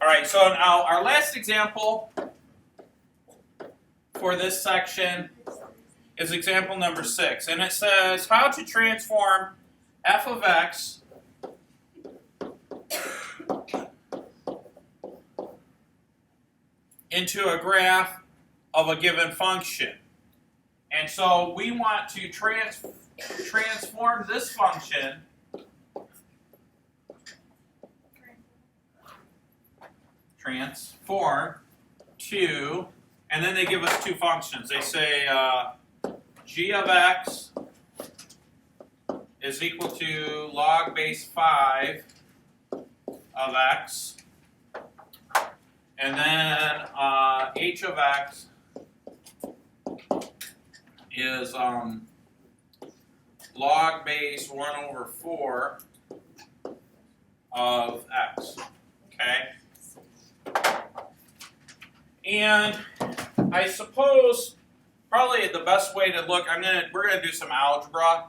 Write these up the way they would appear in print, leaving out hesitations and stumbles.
All right, so now our last example for this section is example number 6. And it says how to transform f of x into a graph of a given function. And so we want to transform this function to, and then they give us two functions. They say g of x is equal to log base 5 of x, and then h of x is log base 1 over 4 of x, okay? And I suppose probably the best way to look, we're gonna do some algebra,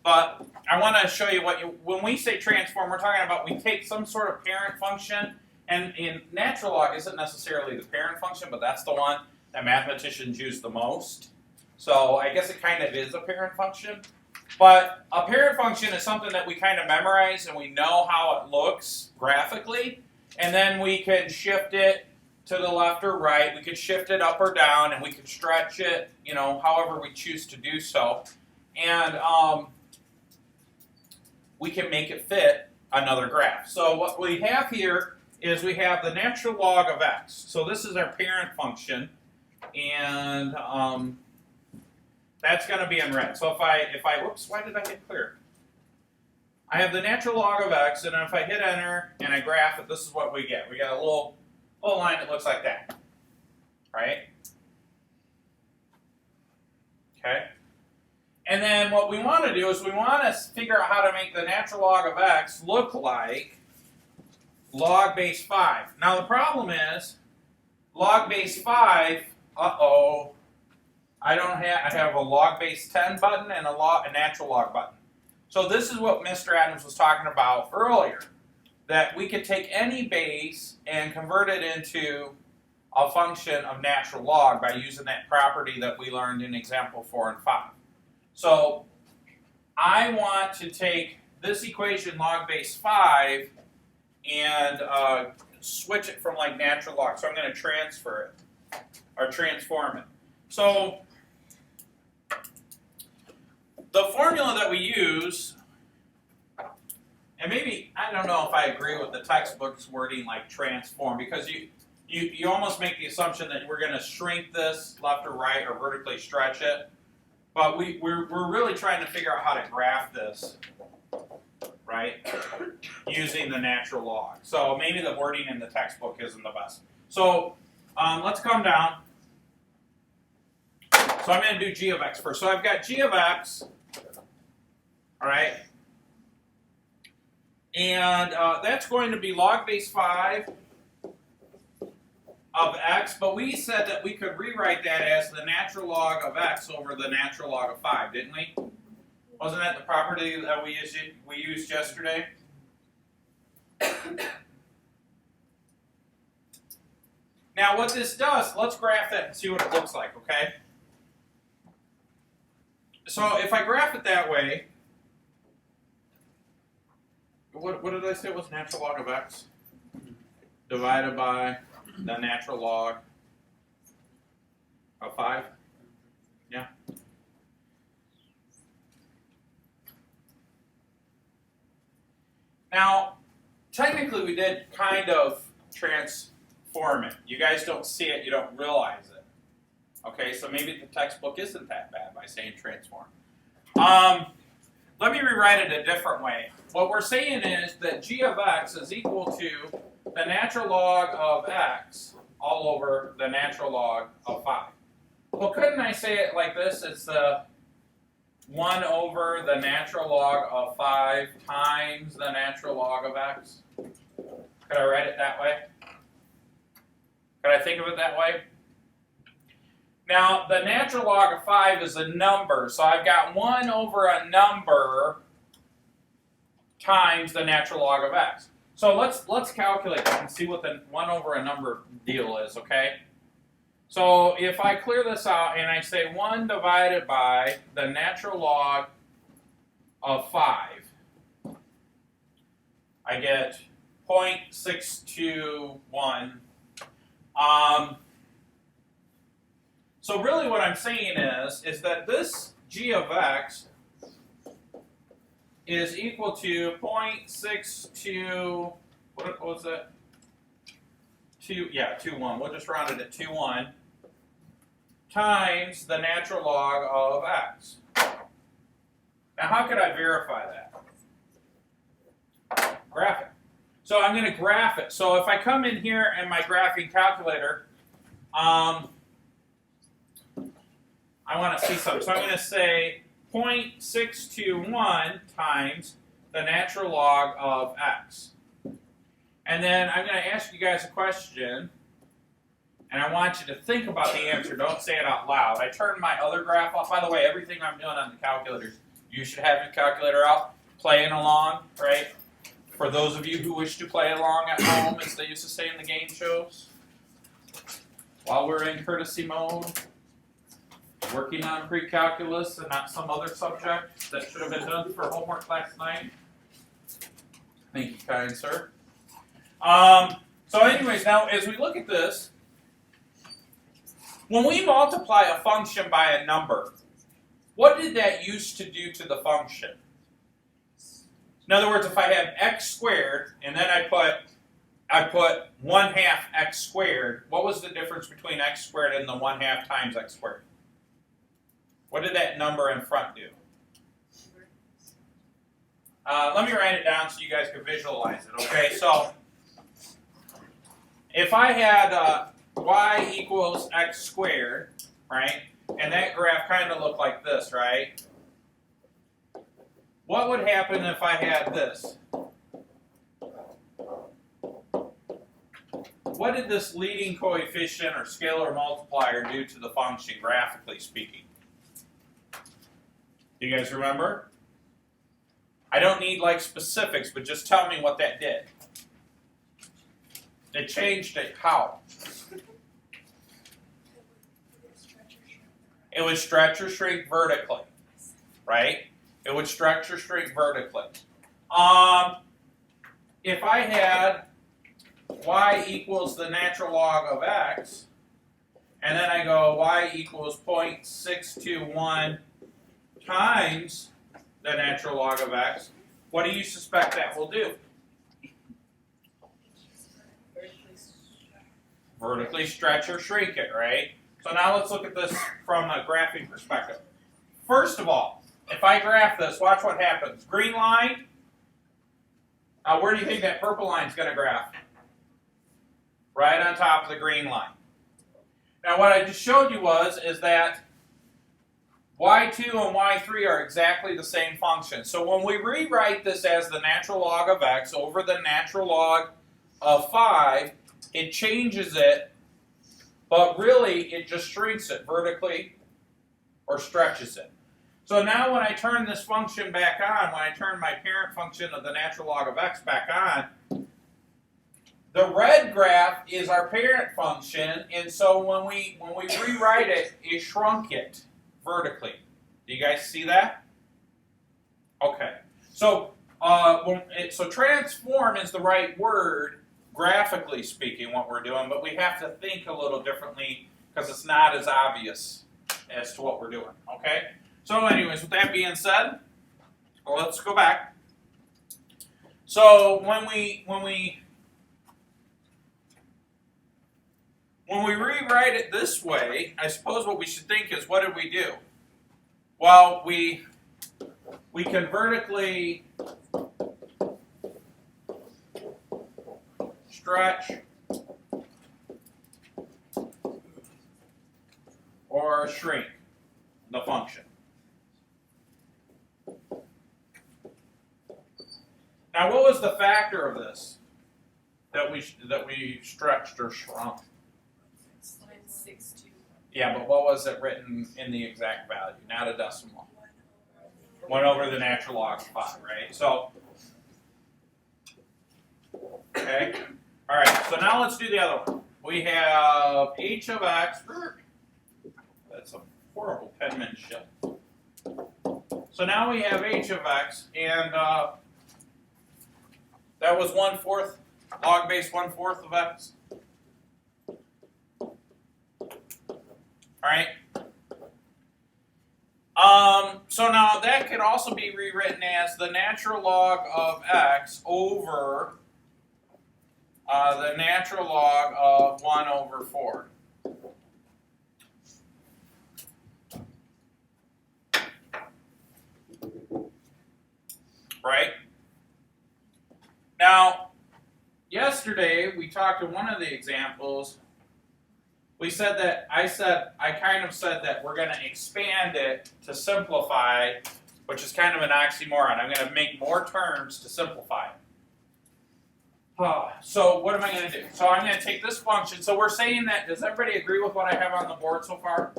but I want to show you when we say transform, we're talking about we take some sort of parent function, and in natural log isn't necessarily the parent function, but that's the one that mathematicians use the most. So I guess it kind of is a parent function. But a parent function is something that we kind of memorize and we know how it looks graphically, and then we can shift it to the left or right, we could shift it up or down, and we could stretch it, however we choose to do so. And we can make it fit another graph. So what we have here is we have the natural log of x. So this is our parent function, and that's going to be in red. So if I, whoops, why did I hit clear? I have the natural log of x, and if I hit enter and I graph it, this is what we get. We get a little line that looks like that, right? Okay. And then what we want to do is we want to figure out how to make the natural log of x look like log base 5. Now the problem is log base 5, I have a log base 10 button and a natural log button. So this is what Mr. Adams was talking about earlier, that we could take any base and convert it into a function of natural log by using that property that we learned in example 4 and 5. So I want to take this equation log base 5 and switch it from like natural log. So I'm going to transfer it or transform it. So the formula that we use, and maybe, I don't know if I agree with the textbook's wording like transform, because you almost make the assumption that we're going to shrink this left or right or vertically stretch it. But we're really trying to figure out how to graph this, right, using the natural log. So maybe the wording in the textbook isn't the best. So let's come down. So I'm going to do g of x first. So I've got g of x, all right, and that's going to be log base 5 of x, but we said that we could rewrite that as the natural log of x over the natural log of 5, didn't we? Wasn't that the property that we used yesterday? Now what this does, let's graph that and see what it looks like, okay? So if I graph it that way, what did I say was natural log of x? Divided by the natural log of 5? Yeah? Now, technically we did kind of transform it. You guys don't see it, you don't realize it. Okay, so maybe the textbook isn't that bad by saying transform. Let me rewrite it a different way. What we're saying is that g of x is equal to the natural log of x all over the natural log of 5. Well, couldn't I say it like this? It's the 1 over the natural log of 5 times the natural log of x. Could I write it that way? Could I think of it that way? Now, the natural log of 5 is a number, so I've got 1 over a number times the natural log of x. So let's calculate that and see what the 1 over a number deal is, okay? So if I clear this out and I say 1 divided by the natural log of 5, I get 0.621. So really what I'm saying is that this g of x is equal to 0.62, what was it? 21. We'll just round it at 21 times the natural log of x. Now how could I verify that? Graph it. So I'm going to graph it. So if I come in here and my graphing calculator, I want to see something. So I'm going to say 0.621 times the natural log of x. And then I'm going to ask you guys a question, and I want you to think about the answer. Don't say it out loud. I turned my other graph off. By the way, everything I'm doing on the calculators, you should have your calculator out, playing along, right? For those of you who wish to play along at home, as they used to say in the game shows, while we're in courtesy mode, working on precalculus and not some other subject that should have been done for homework last night. Thank you, kind sir. So anyways, now as we look at this, when we multiply a function by a number, what did that used to do to the function? In other words, if I have x squared and then I put 1/2 x squared, what was the difference between x squared and the 1/2 times x squared? What did that number in front do? Let me write it down so you guys can visualize it, okay? So if I had y equals x squared, right, and that graph kind of looked like this, right? What would happen if I had this? What did this leading coefficient or scalar multiplier do to the function, graphically speaking? Do you guys remember? I don't need like specifics, but just tell me what that did. It changed it how? It would stretch or shrink vertically, right? It would stretch or shrink vertically. If I had y equals the natural log of x, and then I go y equals 0.621 times the natural log of x, what do you suspect that will do? Vertically stretch or shrink it, right? So now let's look at this from a graphing perspective. First of all, if I graph this, watch what happens. Green line, where do you think that purple line is going to graph? Right on top of the green line. Now what I just showed you is that y2 and y3 are exactly the same function. So when we rewrite this as the natural log of x over the natural log of 5, it changes it, but really it just shrinks it vertically or stretches it. So now when I turn this function back on, when I turn my parent function of the natural log of x back on, the red graph is our parent function, and so when we rewrite it, it shrunk it vertically. Do you guys see that? Okay. So so transform is the right word, graphically speaking, what we're doing, but we have to think a little differently because it's not as obvious as to what we're doing. Okay? So anyways, with that being said, let's go back. So when we rewrite it this way, I suppose what we should think is, what did we do? Well, we can vertically stretch or shrink the function. Now, what was the factor of this that we stretched or shrunk? 0.62. Yeah, but what was it written in the exact value, not a decimal? 1 over the natural log of 5, right? So Okay? Alright, so now let's do the other one. We have h of x. That's a horrible penmanship. So now we have h of x, and that was 1/4, log base 1/4 of x. Alright? So now that could also be rewritten as the natural log of x over the natural log of 1/4. Right? Now, yesterday we talked in one of the examples. I kind of said that we're going to expand it to simplify, which is kind of an oxymoron. I'm going to make more terms to simplify it. So what am I going to do? So I'm going to take this function. So we're saying that, does everybody agree with what I have on the board so far?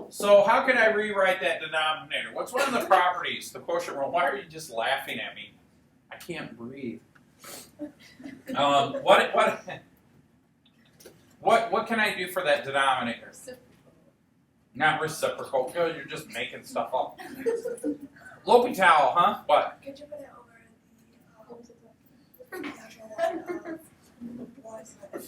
So how can I rewrite that denominator? What's one of the properties, the quotient rule? Why are you just laughing at me? I can't breathe. What can I do for that denominator? Not reciprocal. You're just making stuff up. L'Hopital, huh? What? Could you put it over the natural log of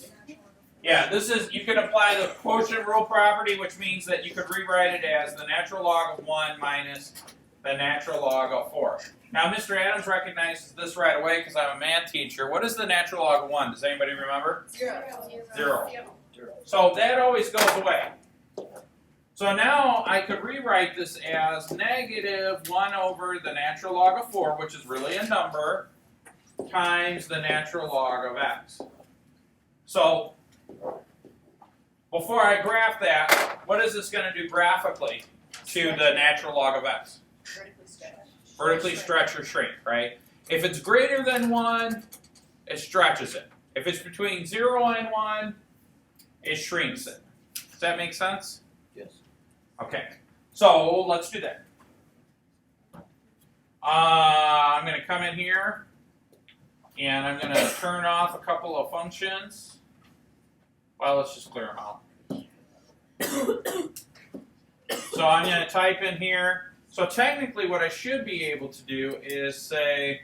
Yeah, this is, you can apply the quotient rule property, which means that you could rewrite it as the natural log of 1 minus the natural log of 4. Now, Mr. Adams recognizes this right away because I'm a math teacher. What is the natural log of 1? Does anybody remember? 0. 0. So that always goes away. So now I could rewrite this as negative 1 over the natural log of 4, which is really a number, times the natural log of x. So before I graph that, what is this going to do graphically to the natural log of x? Vertically stretch or shrink, right? If it's greater than 1, it stretches it. If it's between 0 and 1, it shrinks it. Does that make sense? Yes. Okay, so let's do that. I'm going to come in here, and I'm going to turn off a couple of functions. Well, let's just clear them out. So I'm going to type in here. So technically what I should be able to do is say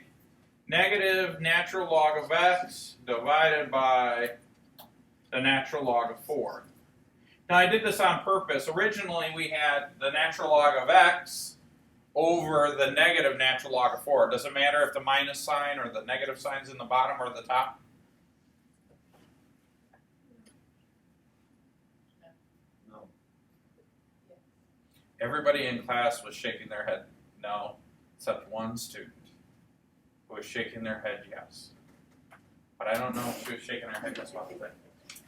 negative natural log of x divided by the natural log of 4. Now I did this on purpose. Originally we had the natural log of x over the negative natural log of 4. Does it matter if the minus sign or the negative sign's in the bottom or the top? No. Everybody in class was shaking their head no, except one student who was shaking their head yes. But I don't know if she was shaking her head yes about the thing.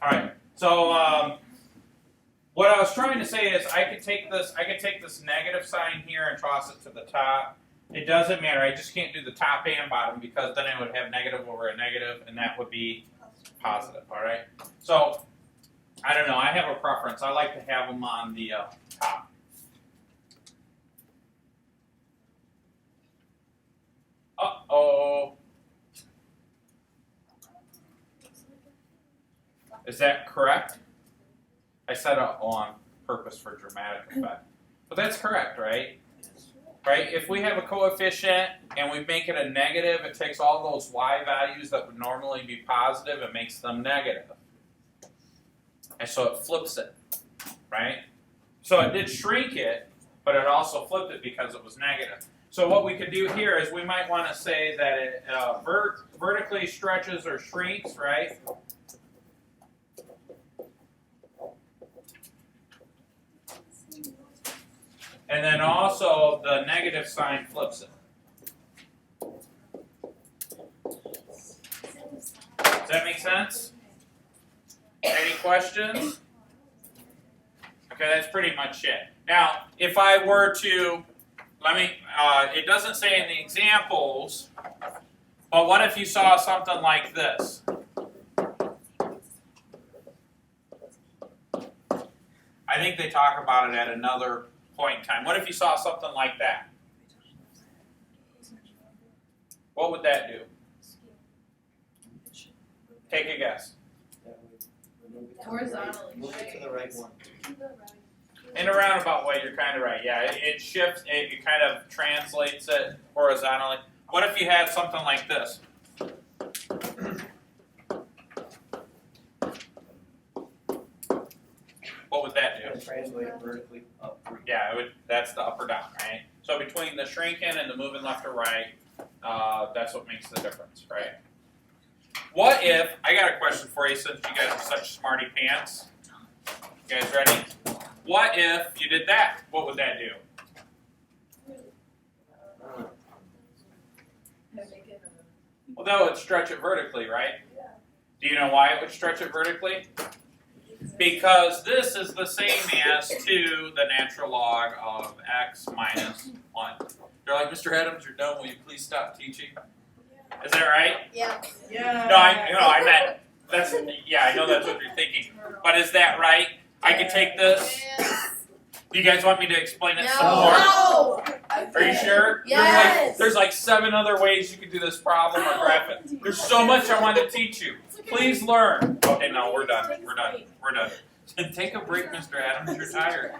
Alright, so what I was trying to say is I could take this negative sign here and toss it to the top. It doesn't matter, I just can't do the top and bottom because then I would have negative over a negative and that would be positive, alright? So, I don't know, I have a preference. I like to have them on the top. Uh-oh. Is that correct? I said on purpose for dramatic effect. But that's correct, right? Right? If we have a coefficient and we make it a negative, it takes all those y values that would normally be positive and makes them negative. And so it flips it, right? So it did shrink it, but it also flipped it because it was negative. So what we could do here is we might want to say that it vertically stretches or shrinks, right? And then also the negative sign flips it. Does that make sense? Any questions? Okay, that's pretty much it. Now, if I were to, it doesn't say in the examples, but what if you saw something like this? I think they talk about it at another point in time. What if you saw something like that? What would that do? Take a guess. Horizontally. Move it to the right one. In a roundabout way, you're kind of right. Yeah, it shifts, it kind of translates it horizontally. What if you had something like this? What would that do? Translate it vertically up. Yeah, it would, that's the up or down, right? So between the shrinking and the moving left or right, that's what makes the difference, right? What if, I got a question for you since you guys are such smarty pants. You guys ready? What if you did that? What would that do? Well, that would stretch it vertically, right? Do you know why it would stretch it vertically? Because this is the same as 2 the natural log of x minus 1. They're like, Mr. Adams, you're done. Will you please stop teaching? Is that right? Yeah. Yeah. No, I meant, that's, yeah, I know that's what you're thinking. But is that right? I could take this. Do you guys want me to explain it some more? No. Are you sure? Yes. There's like 7 other ways you could do this problem or graph it. There's so much I want to teach you. Please learn. Okay, no, we're done. We're done. We're done. Take a break, Mr. Adams. You're tired.